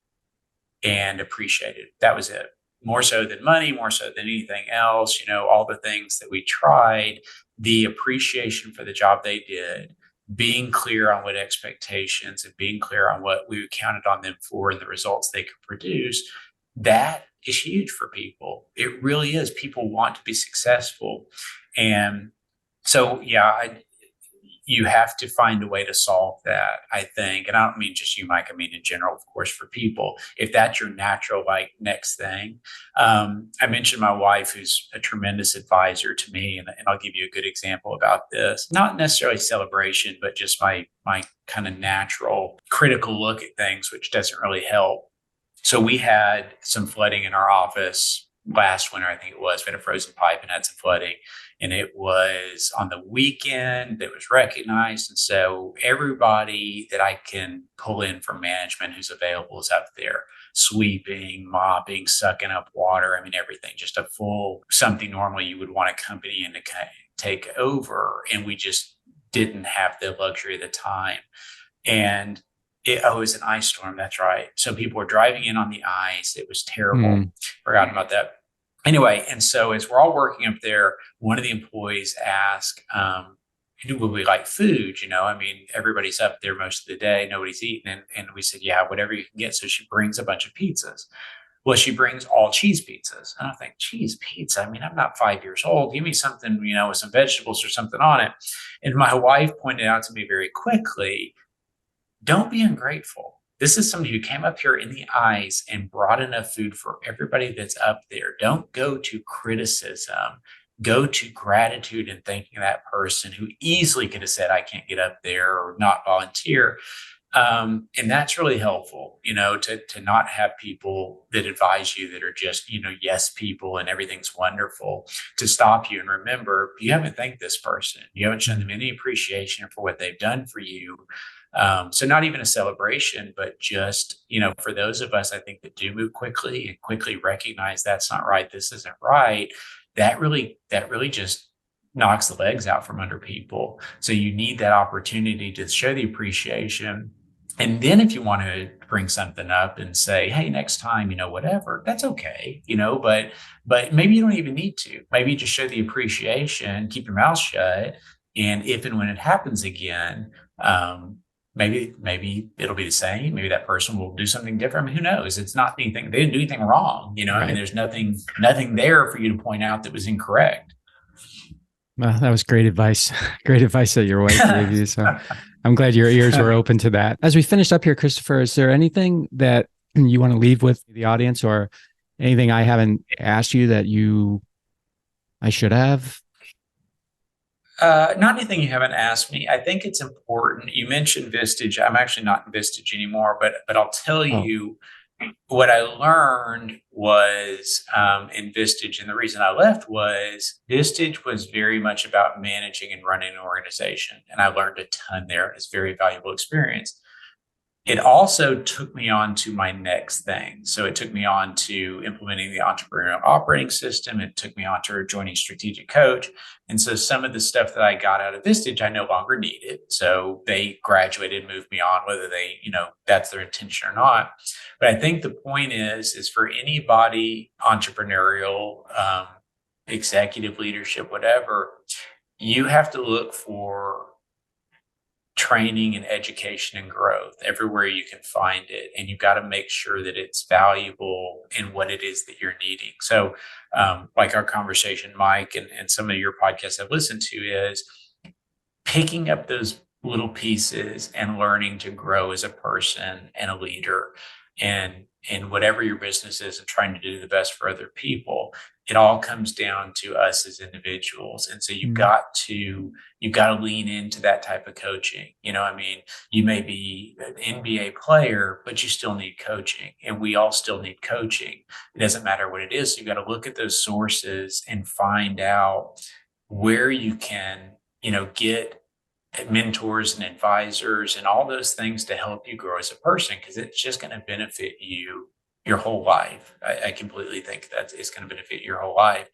and appreciated. That was it. More so than money, more so than anything else, all the things that we tried, the appreciation for the job they did, being clear on what expectations and being clear on what we counted on them for and the results they could produce. That is huge for people. It really is. People want to be successful. And so, you have to find a way to solve that, I think. And I don't mean just you, Mike. I mean, in general, of course, for people, if that's your natural, next thing. I mentioned my wife, who's a tremendous advisor to me. And I'll give you a good example about this. Not necessarily celebration, but just my kind of natural critical look at things, which doesn't really help. So we had some flooding in our office last winter, I think it was. We had a frozen pipe and had some flooding. And it was on the weekend that was recognized. And so everybody that I can pull in from management who's available is up there, sweeping, mopping, sucking up water. I mean, everything, just a full, something normally you would want a company in to kind of take over. And we just didn't have the luxury of the time. And it was an ice storm. That's right. So people were driving in on the ice. It was terrible. Forgot about that. Anyway, and so as we're all working up there, one of the employees asked, would we like food? I mean, everybody's up there most of the day. Nobody's eating. And we said, yeah, whatever you can get. So she brings a bunch of pizzas. Well, she brings all cheese pizzas. And I think, cheese pizza? I mean, I'm not 5 years old. Give me something, with some vegetables or something on it. And my wife pointed out to me very quickly, don't be ungrateful. This is somebody who came up here in the eyes and brought enough food for everybody that's up there. Don't go to criticism. Go to gratitude and thanking that person who easily could have said, I can't get up there or not volunteer. And that's really helpful, to not have people that advise you that are just, yes people and everything's wonderful, to stop you and remember, you haven't thanked this person. You haven't shown them any appreciation for what they've done for you. So not even a celebration, but just, for those of us, I think, that do move quickly and quickly recognize that's not right, this isn't right, that really just knocks the legs out from under people. So you need that opportunity to show the appreciation. And then if you want to bring something up and say, hey, next time, whatever, that's okay, but maybe you don't even need to. Maybe you just show the appreciation, keep your mouth shut. And if and when it happens again, maybe it'll be the same. Maybe that person will do something different. I mean, who knows? It's not anything, they didn't do anything wrong. Right. I mean, there's nothing there for you to point out that was incorrect. Well, that was great advice. Great advice that your wife gave you. So I'm glad your ears were open to that. As we finish up here, Christopher, is there anything that you want to leave with the audience, or anything I haven't asked you that I should have? Not anything you haven't asked me. I think it's important. You mentioned Vistage. I'm actually not in Vistage anymore, but I'll tell you what I learned was in Vistage, and the reason I left was Vistage was very much about managing and running an organization, and I learned a ton there. It's a very valuable experience. It also took me on to my next thing. So it took me on to implementing the entrepreneurial operating system. It took me on to joining Strategic Coach. And so some of the stuff that I got out of Vistage, I no longer needed. So they graduated, moved me on, whether they, that's their intention or not. But I think the point is for anybody entrepreneurial, executive leadership, whatever, you have to look for training and education and growth everywhere you can find it. And you've got to make sure that it's valuable in what it is that you're needing. So like our conversation, Mike, and some of your podcasts I've listened to, is picking up those little pieces and learning to grow as a person and a leader, and whatever your business is, and trying to do the best for other people. It all comes down to us as individuals. And so you've got to lean into that type of coaching. You may be an NBA player, but you still need coaching, and we all still need coaching. It doesn't matter what it is. You've got to look at those sources and find out where you can, get mentors and advisors and all those things to help you grow as a person, because it's just going to benefit you your whole life. I completely think that it's going to benefit your whole life.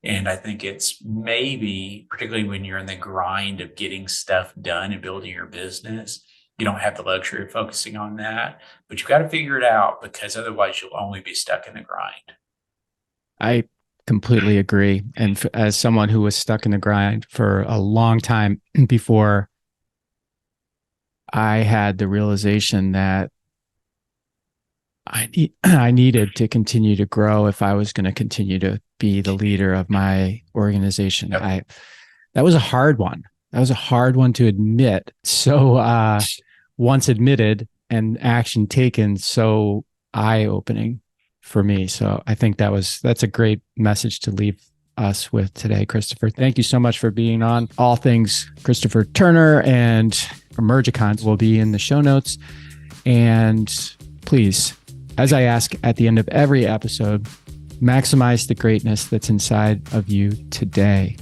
And I think it's maybe, particularly when you're in the grind of getting stuff done and building your business, you don't have the luxury of focusing on that, but you've got to figure it out, because otherwise you'll only be stuck in the grind. I completely agree. And as someone who was stuck in the grind for a long time before I had the realization that I needed to continue to grow if I was going to continue to be the leader of my organization. Yep. That was a hard one. That was a hard one to admit. So once admitted and action taken, so eye-opening for me. So I think that's a great message to leave us with today, Christopher. Thank you so much for being on. All things Christopher Turner and EMERGICON will be in the show notes. And please, as I ask at the end of every episode, maximize the greatness that's inside of you today.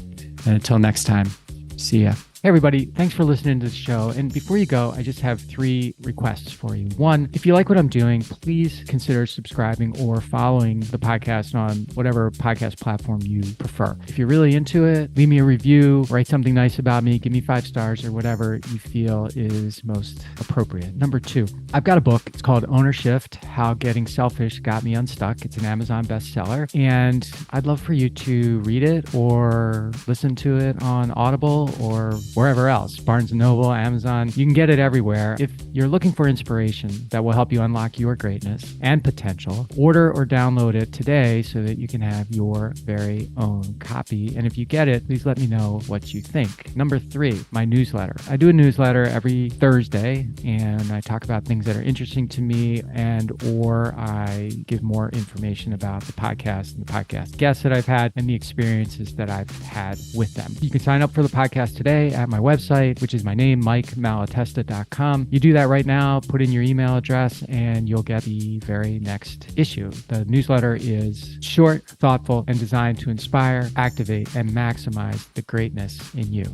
And until next time, see ya. Hey, everybody. Thanks for listening to the show. And before you go, I just have 3 requests for you. 1, if you like what I'm doing, please consider subscribing or following the podcast on whatever podcast platform you prefer. If you're really into it, leave me a review, write something nice about me, give me 5 stars or whatever you feel is most appropriate. Number 2, I've got a book. It's called Ownership: How Getting Selfish Got Me Unstuck. It's an Amazon bestseller. And I'd love for you to read it or listen to it on Audible or wherever else, Barnes & Noble, Amazon. You can get it everywhere. If you're looking for inspiration that will help you unlock your greatness and potential, order or download it today so that you can have your very own copy. And if you get it, please let me know what you think. Number 3, my newsletter. I do a newsletter every Thursday, and I talk about things that are interesting to me, and or I give more information about the podcast and the podcast guests that I've had and the experiences that I've had with them. You can sign up for the podcast today at my website, which is my name, MikeMalatesta.com. You do that right now, put in your email address, and you'll get the very next issue. The newsletter is short, thoughtful, and designed to inspire, activate, and maximize the greatness in you.